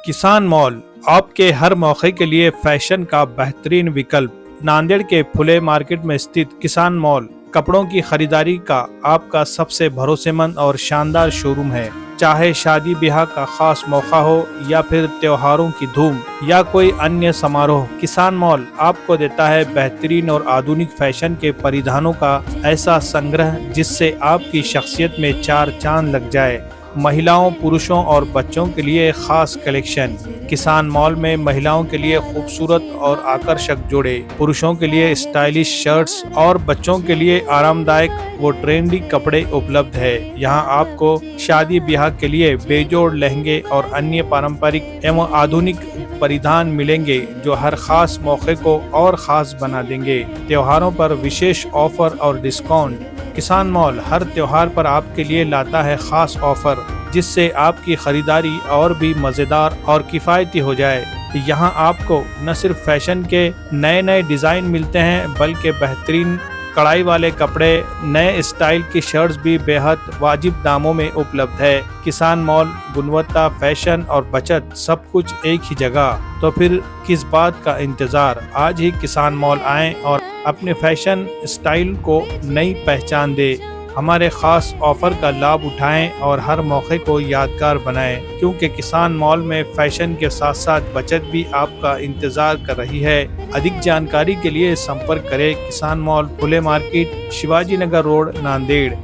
किसान mall आपके हर मौके के लिए फैशन का बेहतरीन विकल्प। नांदेड़ के फुले मार्केट में स्थित किसान मॉल कपड़ों की खरीदारी का आपका सबसे भरोसेमंद और शानदार शोरूम है। चाहे शादी ब्याह का खास मौका हो या फिर त्योहारों की धूम या कोई अन्य समारोह, किसान मॉल आपको देता है बेहतरीन और आधुनिक फैशन के परिधानों का ऐसा संग्रह जिससे आपकी शख्सियत में चार चांद लग जाए। महिलाओं, पुरुषों और बच्चों के लिए खास कलेक्शन। किसान मॉल में महिलाओं के लिए खूबसूरत और आकर्षक जोड़े, पुरुषों के लिए स्टाइलिश शर्ट्स और बच्चों के लिए आरामदायक वो ट्रेंडी कपड़े उपलब्ध है। यहाँ आपको शादी ब्याह के लिए बेजोड़ लहंगे और अन्य पारंपरिक एवं आधुनिक परिधान मिलेंगे जो हर खास मौके को और खास बना देंगे। त्योहारों पर विशेष ऑफर और डिस्काउंट। किसान मॉल हर त्योहार पर आपके लिए लाता है खास ऑफर जिससे आपकी खरीदारी और भी मजेदार और किफायती हो जाए। यहाँ आपको न सिर्फ फैशन के नए नए डिजाइन मिलते हैं बल्कि बेहतरीन कढ़ाई वाले कपड़े, नए स्टाइल की शर्ट्स भी बेहद वाजिब दामों में उपलब्ध है। किसान मॉल गुणवत्ता, फैशन और बचत सब कुछ एक ही जगह। तो फिर किस बात का इंतजार, आज ही किसान मॉल आएं और अपने फैशन स्टाइल को नई पहचान दे। हमारे खास ऑफर का लाभ उठाएं और हर मौके को यादगार बनाएं, क्योंकि किसान मॉल में फैशन के साथ साथ बचत भी आपका इंतजार कर रही है। अधिक जानकारी के लिए संपर्क करें किसान मॉल, फुले मार्केट, शिवाजी नगर रोड, नांदेड़।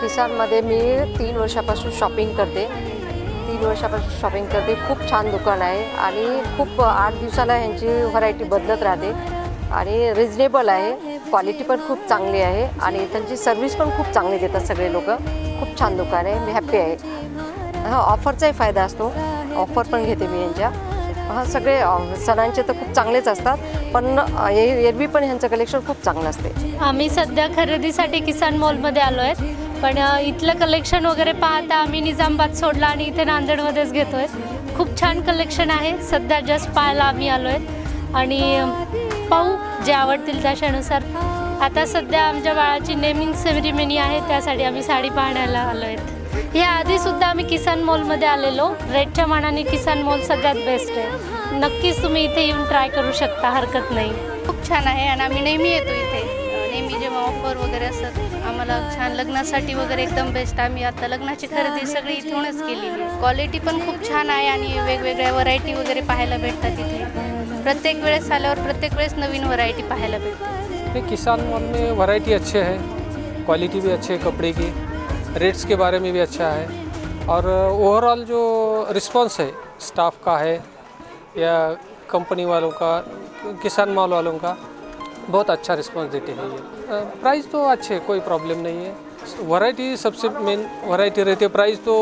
किसानमध्ये मी 3 वर्षापासून शॉपिंग करते। खूप छान दुकान आहे आणि खूप 8 दिवसाला यांची व्हरायटी बदलत राहते आणि रिजनेबल आहे, क्वालिटी पण खूप चांगली आहे आणि त्यांची सर्व्हिस पण खूप चांगली देतात सगळे लोक। खूप छान दुकान आहे, मी हॅप्पी आहे। ऑफरचाही फायदा असतो, ऑफर पण घेते मी यांच्या। सगळे सणांचे तर खूप चांगलेच असतात, पण एरवी पण ह्यांचं कलेक्शन खूप चांगलं असते। आम्ही सध्या खरेदीसाठी किसान मॉलमध्ये आलो आहे, पण इथलं कलेक्शन वगैरे पाहता आम्ही निजामाबाद सोडला आणि इथे नांदेडमध्येच घेतो आहे। खूप छान कलेक्शन आहे, सध्या जस्ट पाहायला आम्ही आलो आहे आणि पाहू जे आवडतील त्याच्यानुसार। आता सध्या आमच्या बाळाची नेमिंग सेरेमनी आहे, त्यासाठी आम्ही साडी पाहण्याला आलो आहेत। या आधीसुद्धा आम्ही किसान मॉलमध्ये आलेलो, रेटच्या मानाने किसान मॉल सगळ्यात बेस्ट आहे। नक्कीच तुम्ही इथे येऊन ट्राय करू शकता, हरकत नाही। खूप छान आहे आणि आम्ही नेहमी येतो इथे। नेहमी जेव्हा ऑफर वगैरे असतात आम्हाला छान लग्नासाठी वगैरे एकदम बेस्ट। आम्ही आता लग्नाची खरेदी सगळी इथूनच केलेली आहे। क्वालिटी पण खूप छान आहे आणि वेगवेगळ्या व्हरायटी वगैरे पाहायला भेटतात इथे। प्रत्येक वेळेस आल्यावर प्रत्येक वेळेस नवीन वैरायटी पाहायला मिलती है। किसान मॉल में वैरायटी अच्छे है, क्वालिटी भी अच्छी है कपड़े की, रेट्स के बारे में भी अच्छा है और ओवरऑल जो रिस्पांस है स्टाफ का है या कंपनी वालों का, किसान मॉल वालों का बहुत अच्छा रिस्पांस देते हैं ये। प्राइस तो अच्छे, कोई प्रॉब्लम नहीं है। वैरायटी सबसे मेन वैरायटी रहती है, प्राइस तो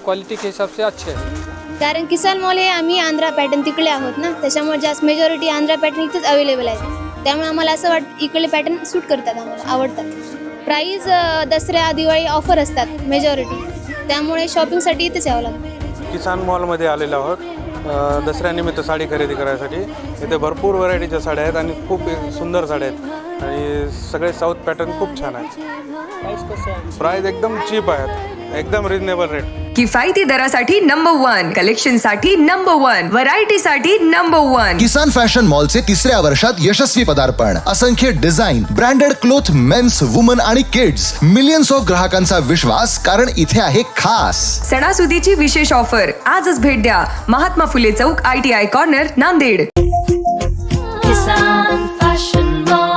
क्वालिटी के हिसाब से अच्छे है। कारण किसान मॉल हे आम्ही आंध्रा पॅटर्न तिकडे आहोत ना, त्याच्यामुळे जास्त मेजॉरिटी आंध्रा पॅटर्न इथेच अवेलेबल आहे। त्यामुळे आम्हाला असं इकडे पॅटर्न सूट करतात, आम्हाला आवडतात। प्राईस दसऱ्या दिवाळी ऑफर असतात मेजॉरिटी, त्यामुळे शॉपिंगसाठी इथेच यावं लागतं। किसान मॉलमध्ये आलेलो आहोत दसऱ्यानिमित्त साडी खरेदी करायसाठी। इथे भरपूर व्हरायटीच्या साड्या आहेत आणि खूप सुंदर साड्या आहेत आणि सगळे साऊथ पॅटर्न खूप छान आहेत। प्राइस एकदम चीप आहेत, एकदम रिजनेबल रेट। किफायती दरासाठी नंबर 1, कलेक्शन साठी नंबर 1, व्हरायटी साठी नंबर 1। किसान फॅशन मॉलचे 3ऱ्या वर्षात यशस्वी पदार्पण, असंख्य design, branded cloth, men's, woman आणि किड्स, मिलियन्स ऑफ ग्राहकांचा विश्वास, कारण इथे आहे खास सणासुदीची विशेष ऑफर। आजच भेट द्या महात्मा फुले चौक, ITI कॉर्नर, नांदेड। किसान फॅशन मॉल।